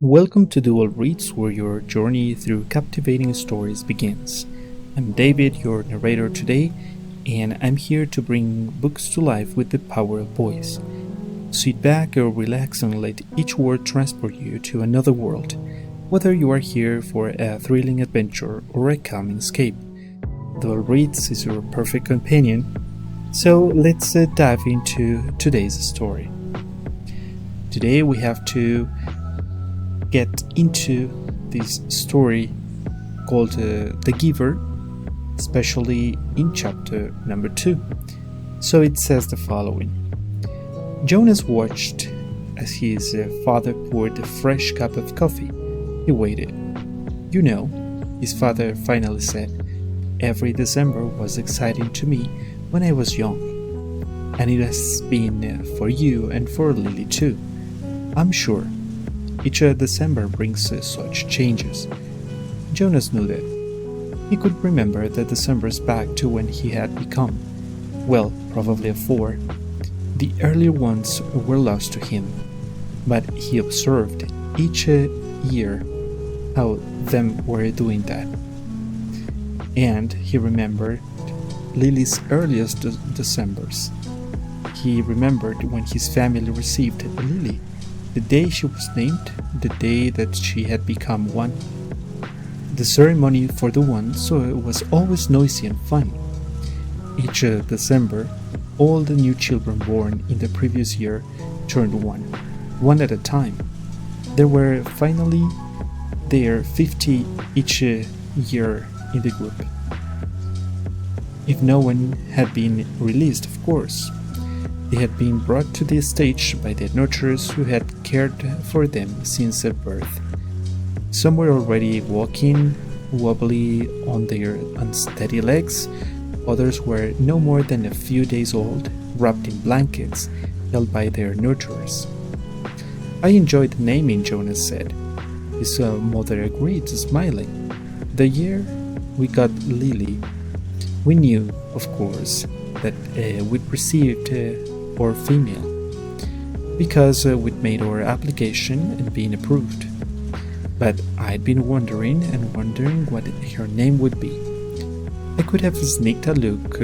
Welcome to Dual Reads, where your journey through captivating stories begins. I'm David, your narrator today, and I'm here to bring books to life with the power of voice. Sit back or relax and let each word transport you to another world, whether you are here for a thrilling adventure or a calming escape. Dual Reads is your perfect companion, so let's dive into today's story. Today we have to get into this story called The Giver, especially in chapter number 2. So it says the following. Jonas watched as his father poured a fresh cup of coffee. He waited. "You know," his father finally said, "every December was exciting to me when I was young. And it has been for you and for Lily too, I'm sure. Each December brings such changes." Jonas knew that. He could remember the Decembers back to when he had become, well, probably 4. The earlier ones were lost to him, but he observed each year how them were doing that. And he remembered Lily's earliest Decembers. He remembered when his family received Lily, the day she was named, the day that she had become one. The ceremony for the one, so it was always noisy and fun. Each December, all the new children born in the previous year turned one at a time. There were finally 50 each year in the group. If no one had been released, of course. They had been brought to the stage by the nurturers who had cared for them since their birth. Some were already walking, wobbly on their unsteady legs. Others were no more than a few days old, wrapped in blankets, held by their nurturers. "I enjoyed the naming," Jonas said. His mother agreed, smiling. "The year we got Lily, we knew, of course, that we'd received or female, because we'd made our application and been approved. But I'd been wondering what her name would be. I could have sneaked a look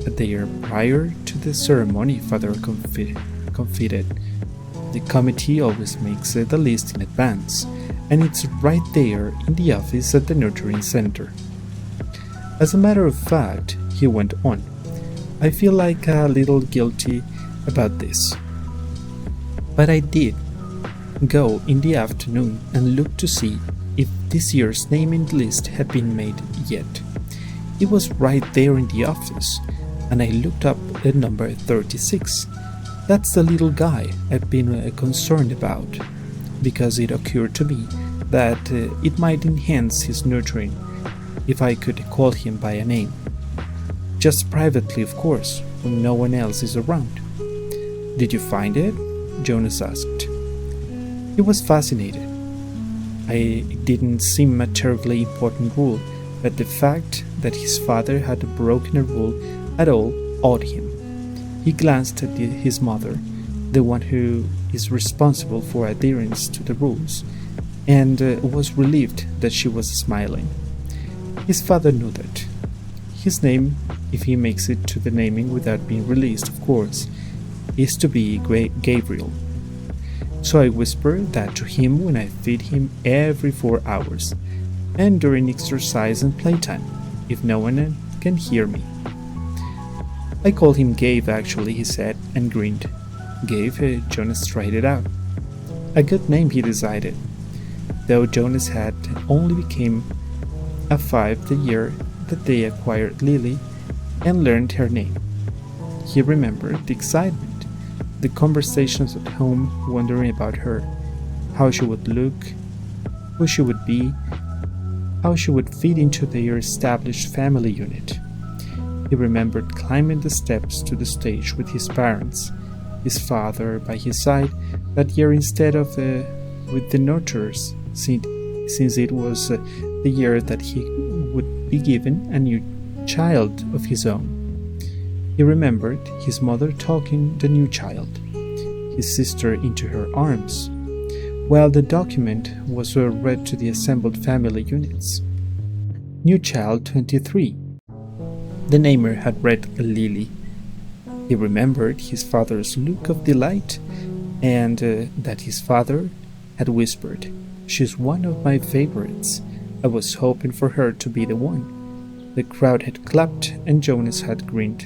at the year prior to the ceremony," Father confided. "The committee always makes the list in advance, and it's right there in the office at the nurturing center. As a matter of fact," he went on, "I feel like a little guilty about this. But I did go in the afternoon and look to see if this year's naming list had been made yet. It was right there in the office, and I looked up at number 36. That's the little guy I've been concerned about, because it occurred to me that it might enhance his nurturing if I could call him by a name. Just privately, of course, when no one else is around." "Did you find it?" Jonas asked. He was fascinated. It didn't seem a terribly important rule, but the fact that his father had broken a rule at all awed him. He glanced at his mother, the one who is responsible for adherence to the rules, and was relieved that she was smiling. His father knew that. His name, if he makes it to the naming without being released, of course, is to be Gabriel. So I whisper that to him when I feed him every 4 hours, and during exercise and playtime, if no one can hear me. "I call him Gabe, actually," he said, and grinned. Gabe, Jonas tried it out. A good name, he decided, though Jonas had only become a 5 the year that they acquired Lily and learned her name. He remembered the excitement, the conversations at home, wondering about her, how she would look, who she would be, how she would fit into their established family unit. He remembered climbing the steps to the stage with his parents, his father by his side that year instead of with the nurturers, since it was the year that he would be given a new child of his own. He remembered his mother talking the new child, his sister, into her arms, while the document was read to the assembled family units. New child 23. The namer had read Lily. He remembered his father's look of delight and that his father had whispered, "She's one of my favorites." I was hoping for her to be the one. The crowd had clapped and Jonas had grinned.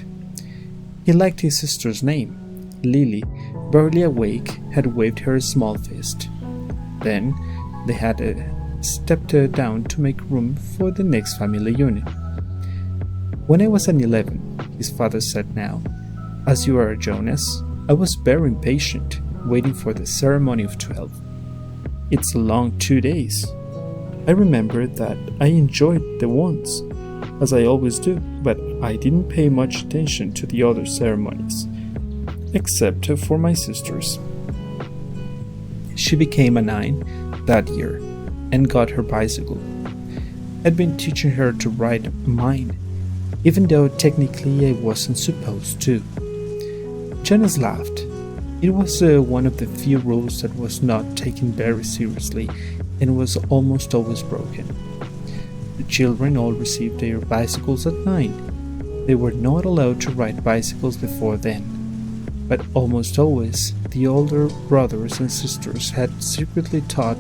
He liked his sister's name. Lily, barely awake, had waved her a small fist. Then they had stepped down to make room for the next family unit. When I was an 11, his father said now, "As you are, Jonas, I was very impatient, waiting for the ceremony of 12. It's a long 2 days. I remember that I enjoyed the ones, as I always do, but I didn't pay much attention to the other ceremonies, except for my sister's." She became a 9 that year and got her bicycle. I'd been teaching her to ride mine, even though technically I wasn't supposed to. Jonas laughed. It was one of the few rules that was not taken very seriously and was almost always broken. The children all received their bicycles at 9. They were not allowed to ride bicycles before then, but almost always the older brothers and sisters had secretly taught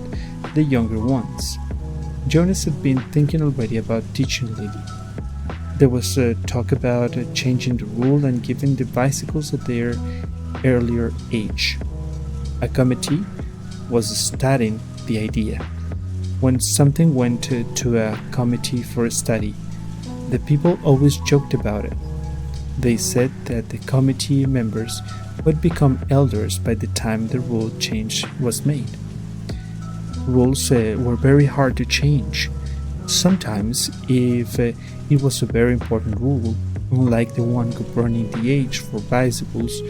the younger ones. Jonas had been thinking already about teaching Lily. There was talk about changing the rule and giving the bicycles at their earlier age. A committee was studying the idea. When something went to a committee for a study, the people always joked about it. They said that the committee members would become elders by the time the rule change was made. Rules were very hard to change. Sometimes, if it was a very important rule, unlike the one governing the age for bicycles,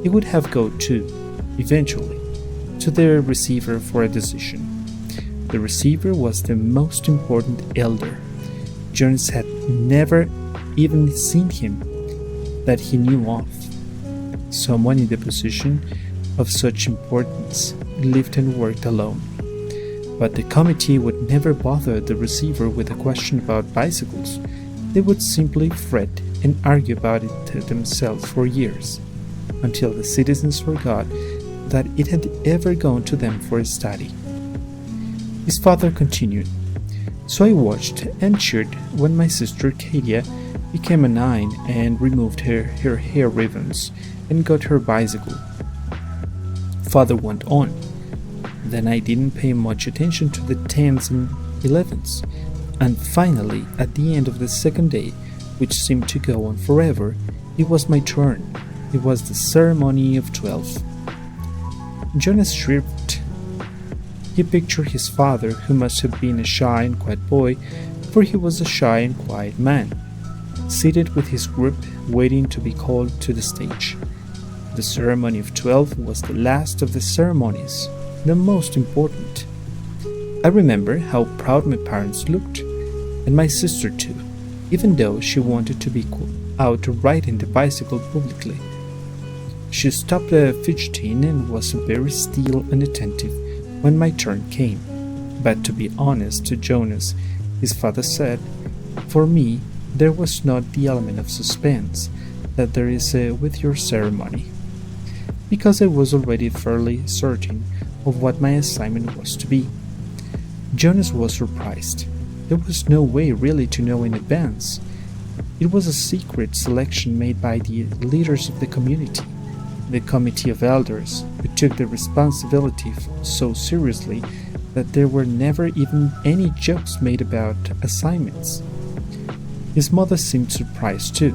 it would have go to, eventually, to the receiver for a decision. The receiver was the most important elder. Jonas had never even seen him that he knew of. Someone in the position of such importance lived and worked alone. But the committee would never bother the receiver with a question about bicycles. They would simply fret and argue about it themselves for years, until the citizens forgot that it had ever gone to them for a study. His father continued, "So I watched and cheered when my sister Katia became a 9 and removed her hair ribbons and got her bicycle." Father went on. Then I didn't pay much attention to the 10s and 11s, and finally, at the end of the second day, which seemed to go on forever, it was my turn. It was the ceremony of 12. Jonas shrieked. He pictured his father, who must have been a shy and quiet boy, for he was a shy and quiet man, seated with his group, waiting to be called to the stage. The ceremony of 12 was the last of the ceremonies, the most important. I remember how proud my parents looked, and my sister too, even though she wanted to be out riding the bicycle publicly. She stopped fidgeting and was very still and attentive when my turn came. But to be honest to Jonas, his father said, "For me, there was not the element of suspense that there is with your ceremony, because I was already fairly certain of what my assignment was to be." Jonas was surprised. There was no way really to know in advance. It was a secret selection made by the leaders of the community, the committee of elders, who took the responsibility so seriously that there were never even any jokes made about assignments. His mother seemed surprised too.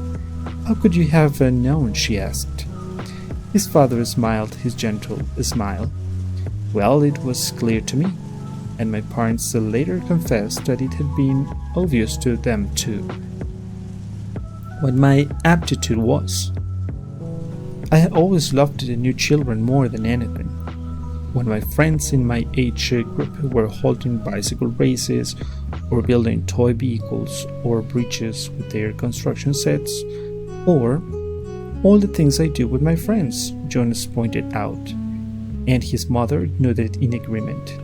"How could you have known?" she asked. His father smiled his gentle smile. "Well, it was clear to me," and my parents later confessed that it had been obvious to them too. What my aptitude was. I had always loved the new children more than anything. When my friends in my age group were holding bicycle races, or building toy vehicles or bridges with their construction sets, or all the things I do with my friends, Jonas pointed out. and his mother nodded in agreement.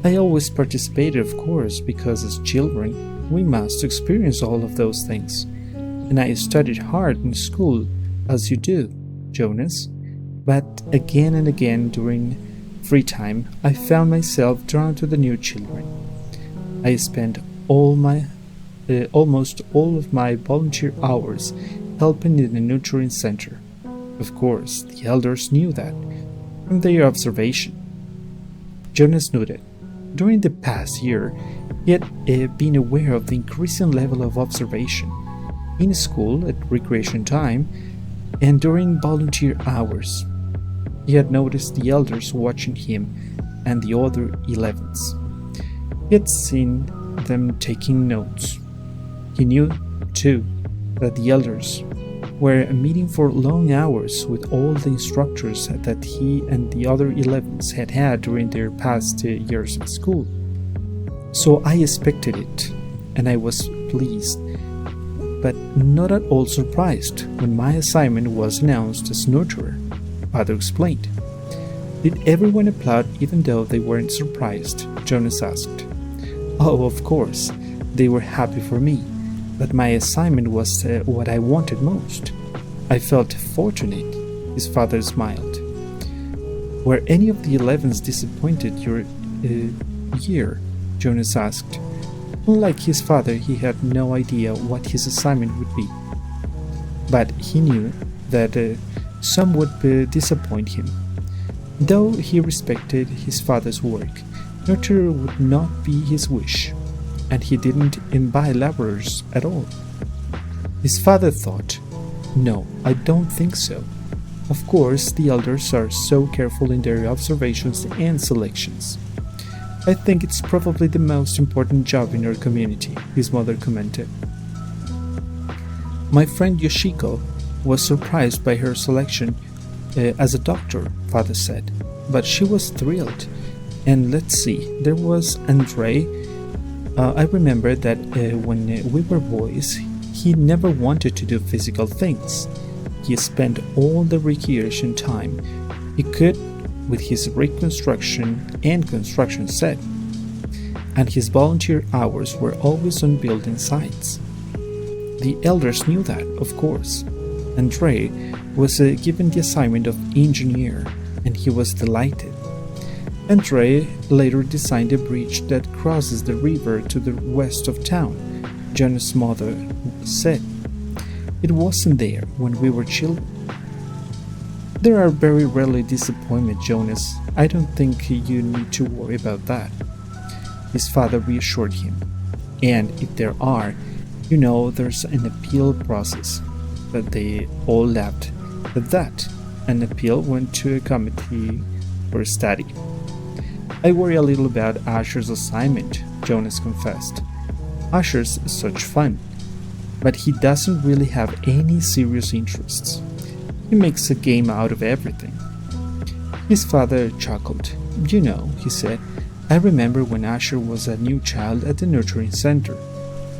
I always participated, of course, because as children, we must experience all of those things. And I studied hard in school, as you do, Jonas. But again and again during free time, I found myself drawn to the new children. I spent almost all of my volunteer hours helping in the nurturing center. Of course, the elders knew that from their observation. Jonas noted, during the past year, he had been aware of the increasing level of observation in school at recreation time and during volunteer hours. He had noticed the elders watching him and the other 11s. He had seen them taking notes. He knew, too, that the elders were meeting for long hours with all the instructors that he and the other 11s had had during their past years at school. So I expected it, and I was pleased, but not at all surprised when my assignment was announced as nurturer. Father explained. Did everyone applaud even though they weren't surprised? Jonas asked. Oh, of course, they were happy for me, but my assignment was what I wanted most. I felt fortunate, his father smiled. Were any of the 11s disappointed your year? Jonas asked. Unlike his father, he had no idea what his assignment would be. But he knew that some would disappoint him. Though he respected his father's work, nurture would not be his wish, and he didn't imbibe laborers at all. His father thought, no, I don't think so. Of course, the elders are so careful in their observations and selections. I think it's probably the most important job in our community, his mother commented. My friend Yoshiko was surprised by her selection as a doctor, father said, but she was thrilled. And let's see, there was Andre. I remember that when we were boys, he never wanted to do physical things. He spent all the recreation time he could with his reconstruction and construction set, and his volunteer hours were always on building sites. The elders knew that, of course. Andre was given the assignment of engineer, and he was delighted. Andre later designed a bridge that crosses the river to the west of town, Jonas' mother said. It wasn't there when we were children. There are very rarely disappointments, Jonas. I don't think you need to worry about that. His father reassured him. And if there are, you know there's an appeal process. But they all laughed at that. An appeal went to a committee for study. I worry a little about Asher's assignment, Jonas confessed. Asher's such fun, but he doesn't really have any serious interests. He makes a game out of everything. His father chuckled. You know, he said, I remember when Asher was a new child at the nurturing center.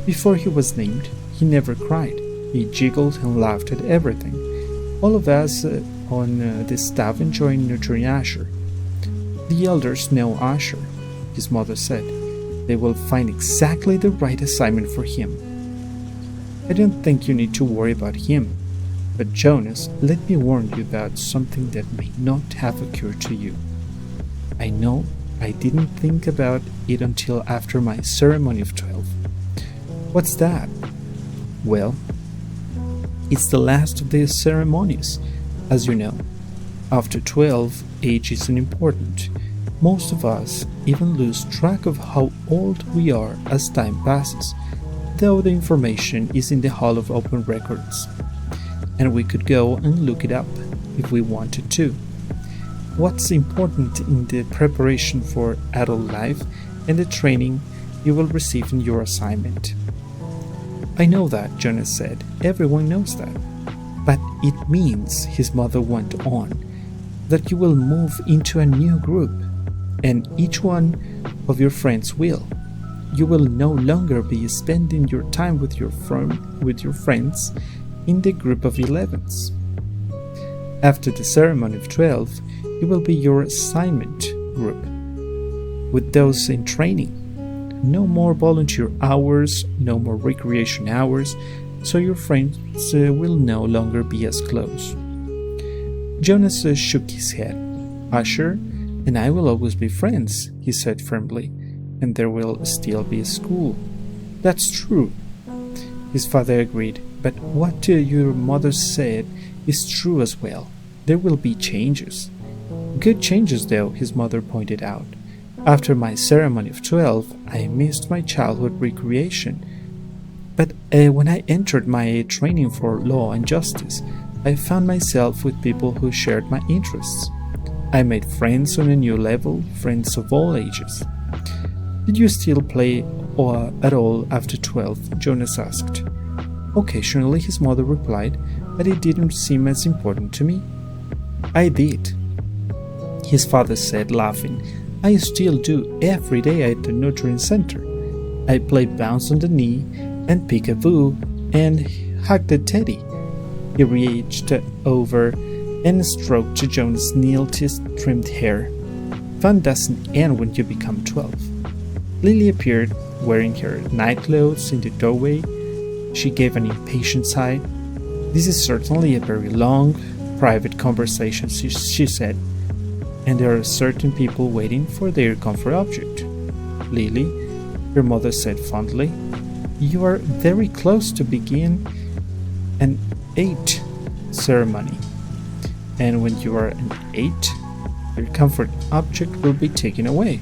Before he was named, he never cried. He giggled and laughed at everything. All of us on the staff enjoying nurturing Asher. The elders know Asher, his mother said. They will find exactly the right assignment for him. I don't think you need to worry about him. But Jonas, let me warn you about something that may not have occurred to you. I know I didn't think about it until after my ceremony of 12. What's that? Well, it's the last of the ceremonies, as you know. After 12, age isn't important. Most of us even lose track of how old we are as time passes, though the information is in the Hall of Open Records. And we could go and look it up if we wanted to. What's important in the preparation for adult life and the training you will receive in your assignment. I know that, Jonas said. Everyone knows that. But it means, his mother went on, that you will move into a new group, and each one of your friends will. You will no longer be spending your time with your friends in the group of 11s. After the ceremony of 12, It will be your assignment group with those in training. No more volunteer hours, no more recreation hours, so your friends will no longer be as close. Jonas shook his head. Usher and I will always be friends, he said firmly, and there will still be a school. That's true, his father agreed, but what your mother said is true as well. There will be changes. Good changes, though, his mother pointed out. After my ceremony of 12, I missed my childhood recreation. But when I entered my training for law and justice, I found myself with people who shared my interests. I made friends on a new level, friends of all ages. Did you still play at all after 12? Jonas asked. Occasionally, his mother replied, but it didn't seem as important to me. I did, his father said, laughing. I still do every day at the nurturing center. I play bounce on the knee and peekaboo and hug the teddy. He reached over and stroked Jonas' nail-trimmed hair. Fun doesn't end when you become 12. Lily appeared, wearing her nightclothes, in the doorway. She gave an impatient sigh. This is certainly a very long, private conversation, she said, and there are certain people waiting for their comfort object. Lily, her mother said fondly, you are very close to begin an 8 ceremony, and when you are an 8, your comfort object will be taken away.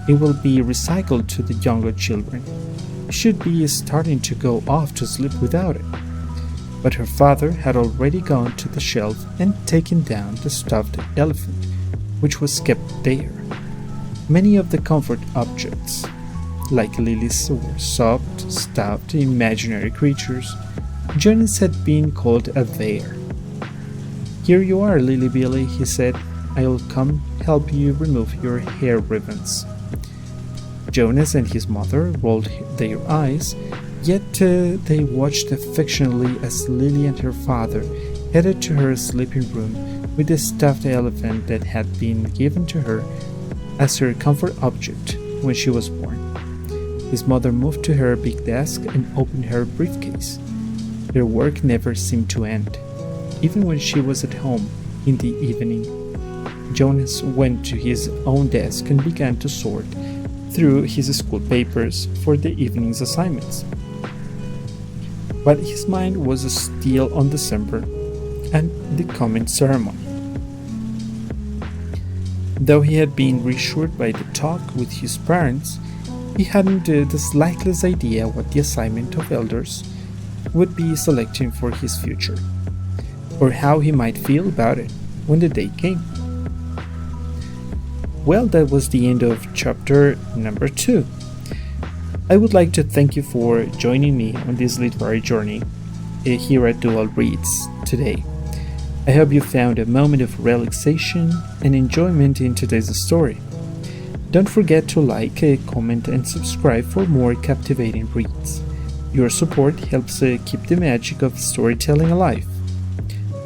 It will be recycled to the younger children. You should be starting to go off to sleep without it. But her father had already gone to the shelf and taken down the stuffed elephant, which was kept there. Many of the comfort objects, like Lily's, were soft, stuffed, imaginary creatures. Jonas had been called a bear. Here you are, Lily Billy, he said. I'll come help you remove your hair ribbons. Jonas and his mother rolled their eyes, yet they watched affectionately as Lily and her father headed to her sleeping room with the stuffed elephant that had been given to her as her comfort object when she was born. His mother moved to her big desk and opened her briefcase. Their work never seemed to end. Even when she was at home in the evening, Jonas went to his own desk and began to sort through his school papers for the evening's assignments. But his mind was still on December and the coming ceremony. Though he had been reassured by the talk with his parents, he hadn't the slightest idea what the assignment of elders would be selecting for his future, or how he might feel about it when the day came. Well, that was the end of chapter number 2. I would like to thank you for joining me on this literary journey here at Dual Reads today. I hope you found a moment of relaxation and enjoyment in today's story. Don't forget to like, comment, and subscribe for more captivating reads. Your support helps keep the magic of storytelling alive.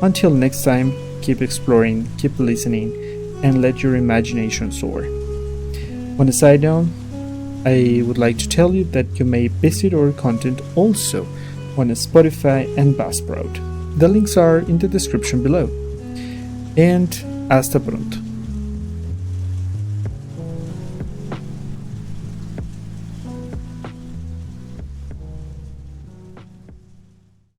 Until next time, keep exploring, keep listening, and let your imagination soar. On a side note, I would like to tell you that you may visit our content also on Spotify and Buzzsprout. The links are in the description below. And hasta pronto.